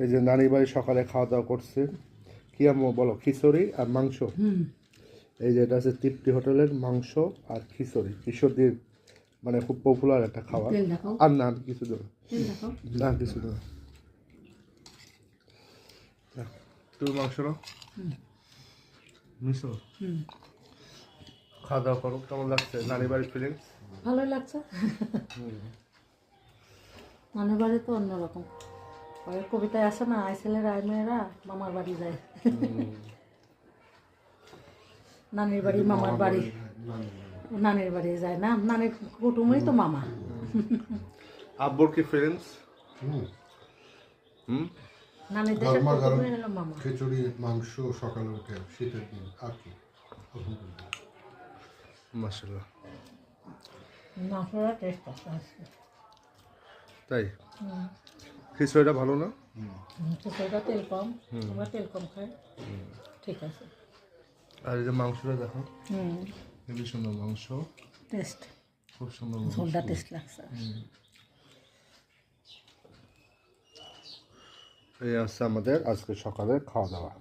এই যে নানির বাড়ি সকালে খাওয়া দাওয়া করছে কি আম্মু বলো, খিচুড়ি আর মাংস। এই যে এটা আছে তৃপ্তি হোটেলের মাংস আর খিচুড়ি, কিশোরদের মানে খুব পপুলার একটা খাবার। আর না কিছু দেবো না, কিছু দেবো তুমি মাংস নাও, মিশো খাওয়া দাওয়া করো। কেমন লাগছে নানির বাড়ির ফিলিংস? ভালোই লাগছে। নানির বাড়ি তো অন্যরকম। ওই কবিতায় আসে না, আইসেলের আই মেয়েরা মামার বাড়ি যায়। নানির বাড়ি মামার বাড়ি, নানির বাড়ি যায় না, নানির কুটুমই তো মামা। আব্বুর কি ফিলিংস? নানির দেশের কুটুমই হলো মামা। খিচুড়ি মাংস সকালে উঠে শীতের দিন আর কি মাশাআল্লাহ, মাংসটা টেস্ট আছে। তাই খিচুড়িটা ভালো না? খিচুড়িটা তেল কম, আমরা তেল কম খাই, ঠিক আছে। আর এই যে মাংসটা দেখো, খুবই সুন্দর মাংস, টেস্ট খুব সুন্দর ঝোলটা টেস্ট লাগছে। এই আছে আমাদের আজকে সকালে খাওয়া দাওয়া।